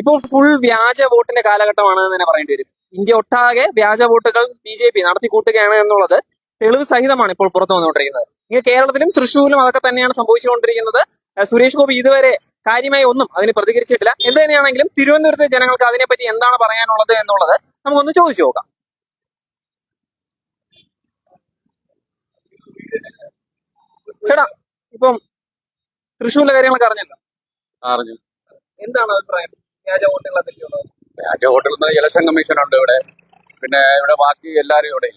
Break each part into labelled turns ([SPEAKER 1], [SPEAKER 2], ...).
[SPEAKER 1] ഇപ്പോൾ ഫുൾ വ്യാജ വോട്ടിന്റെ കാലഘട്ടമാണ് എന്ന് തന്നെ പറയേണ്ടി വരും. ഇന്ത്യ ഒട്ടാകെ വ്യാജ വോട്ടുകൾ BJP നടത്തിക്കൂട്ടുകയാണ് എന്നുള്ളത് തെളിവ് സഹിതമാണ് ഇപ്പോൾ പുറത്തു വന്നുകൊണ്ടിരിക്കുന്നത്. ഇങ്ങനെ കേരളത്തിലും തൃശ്ശൂരിലും അതൊക്കെ തന്നെയാണ് സംഭവിച്ചുകൊണ്ടിരിക്കുന്നത്. സുരേഷ് ഗോപി ഇതുവരെ കാര്യമായി ഒന്നും അതിന് പ്രതികരിച്ചിട്ടില്ല. എന്ത് തന്നെയാണെങ്കിലും തിരുവനന്തപുരത്തെ ജനങ്ങൾക്ക് അതിനെപ്പറ്റി എന്താണ് പറയാനുള്ളത് എന്നുള്ളത് നമുക്കൊന്ന് ചോദിച്ചു നോക്കാം. ചേട്ടാ, ഇപ്പം തൃശ്ശൂരിലെ കാര്യങ്ങളൊക്കെ അറിഞ്ഞല്ലോ.
[SPEAKER 2] അറിഞ്ഞു.
[SPEAKER 1] എന്താണ് അഭിപ്രായം വ്യാജ വോട്ടുകളെ പറ്റിയുള്ളത്?
[SPEAKER 2] വ്യാജ ഹോട്ടലിൽ ഇലക്ഷൻ കമ്മീഷൻ ഉണ്ട് ഇവിടെ, പിന്നെ ഇവിടെ ബാക്കി എല്ലാവരും ഇവിടെ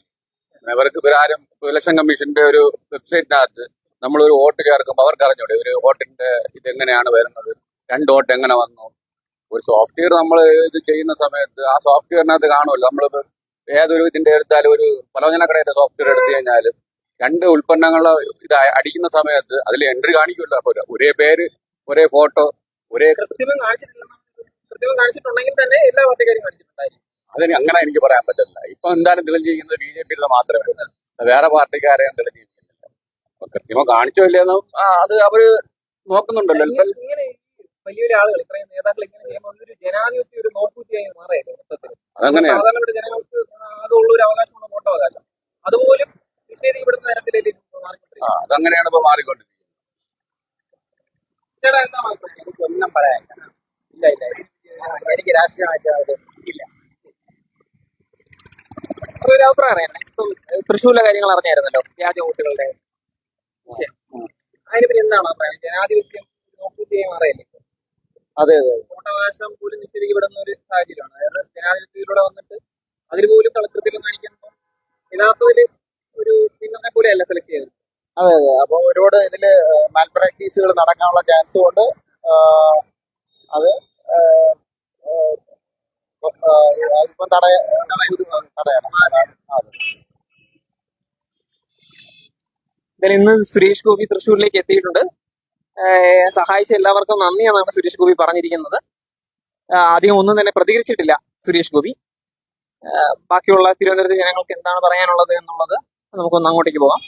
[SPEAKER 2] ഇവർക്ക് ഇവരാരും ഇലക്ഷൻ കമ്മീഷന്റെ ഒരു വെബ്സൈറ്റിനകത്ത് നമ്മളൊരു വോട്ട് ചേർക്കുമ്പോൾ അവർക്ക് അറിഞ്ഞൂടെ ഒരു വോട്ടിന്റെ ഇതെങ്ങനെയാണ് വരുന്നത്, 2 വോട്ട് എങ്ങനെ വന്നു. ഒരു സോഫ്റ്റ്വെയർ നമ്മൾ ഇത് ചെയ്യുന്ന സമയത്ത് ആ സോഫ്റ്റ്വെയറിനകത്ത് കാണുമല്ലോ. നമ്മളിപ്പോൾ ഏതൊരു ഇതിന്റെ എടുത്താലും ഒരു പലവ്യഞ്ജന കടയുടെ സോഫ്റ്റ്വെയർ എടുത്തു കഴിഞ്ഞാൽ 2 ഉൽപ്പന്നങ്ങൾ ഇത് അടിക്കുന്ന സമയത്ത് അതിൽ എൻട്രി കാണിക്കുമല്ലോ. അപ്പോൾ ഒരേ പേര്, ഒരേ ഫോട്ടോ, ഒരേ
[SPEAKER 1] കൃത്രിമം കാണിച്ചിട്ടുണ്ടെങ്കിൽ തന്നെ എല്ലാ പാർട്ടിക്കാരും കാണിച്ചിട്ടുണ്ടായിരിക്കും.
[SPEAKER 2] അതിന് അങ്ങനെ എനിക്ക് പറയാൻ പറ്റില്ല. ഇപ്പൊ എന്തായാലും തെളിഞ്ഞിരിക്കുന്നത് BJP മാത്രമേ ഉള്ളൂ, വേറെ പാർട്ടിക്കാരെയും തെളിഞ്ഞിരിക്കുന്നില്ല. അപ്പൊ കൃത്രിമം കാണിച്ചോ ഇല്ലെന്നും അത് അവര് നോക്കുന്നുണ്ടല്ലോ.
[SPEAKER 1] ഇങ്ങനെ വലിയൊരു ആളുകൾ ഇത്രയും നേതാക്കൾ ഇങ്ങനെ ചെയ്യുമ്പോൾ ഒരു ജനാധിപത്യം ഒരു നോക്കൂറ്റിയായി മാറിയല്ലോ മൊത്തത്തിൽ.
[SPEAKER 2] അതങ്ങനെയാണ്.
[SPEAKER 1] സാധാരണ ജനങ്ങൾക്ക് അതുള്ള ഒരു അവകാശമാണ് വോട്ടവകാശം. അതുപോലും നിഷേധിക്കപ്പെടുന്ന തരത്തിലേക്ക് മാറിക്കൊണ്ടിരിക്കും.
[SPEAKER 2] അതങ്ങനെയാണ് ഇപ്പൊ മാറിക്കൊണ്ടിരിക്കുന്നത്.
[SPEAKER 1] ചേട്ടാ, എന്താ മനസ്സിലായത്?
[SPEAKER 3] ഒന്നും പറയാനില്ല. ഇല്ല ഇല്ല, എനിക്ക് രാഷ്ട്രീയമായിട്ട് അവിടെ ഇല്ല.
[SPEAKER 1] ഒരു അഭിപ്രായം അറിയാം. ഇപ്പം തൃശ്ശൂരിലെ കാര്യങ്ങൾ അറിഞ്ഞായിരുന്നല്ലോ, വ്യാജ വോട്ടുകളുടെ വിഷയം. അതിനെപ്പറ്റി എന്താണ് അഭിപ്രായം? ജനാധിപത്യം നോക്കൂറ്റിയായി മാറിയല്ലേ?
[SPEAKER 3] അതെ അതെ,
[SPEAKER 1] വോട്ടവകാശം പോലും നിഷേധിക്കപ്പെടുന്ന ഒരു സാഹചര്യമാണ്. അതായത് ജനാധിപത്യത്തിലൂടെ വന്നിട്ട് അതിൽ പോലും കളക്കൃത്യം കാണിക്കുമ്പോൾ യഥാർത്ഥത്തിൽ ഒരു ചിഹ്നത്തെ പോലെയല്ല സെലക്ട് ചെയ്തത്.
[SPEAKER 3] അതെ അതെ. അപ്പൊ ഒരുപാട് ഇതില് മാൽ പ്രാക്ടീസുകൾ നടക്കാനുള്ള ചാൻസ് കൊണ്ട് അത് അതിപ്പം തടയണം.
[SPEAKER 1] എന്തായാലും ഇന്ന് സുരേഷ് ഗോപി തൃശ്ശൂരിലേക്ക് എത്തിയിട്ടുണ്ട്. സഹായിച്ച എല്ലാവർക്കും നന്ദി എന്നാണ് സുരേഷ് ഗോപി പറഞ്ഞിരിക്കുന്നത്. അധികം ഒന്നും തന്നെ പ്രതികരിച്ചിട്ടില്ല സുരേഷ് ഗോപി. ബാക്കിയുള്ള തിരുവനന്തപുരത്തെ ജനങ്ങൾക്ക് എന്താണ് പറയാനുള്ളത് എന്നുള്ളത് നമുക്കൊന്ന് അങ്ങോട്ടേക്ക് പോകാം.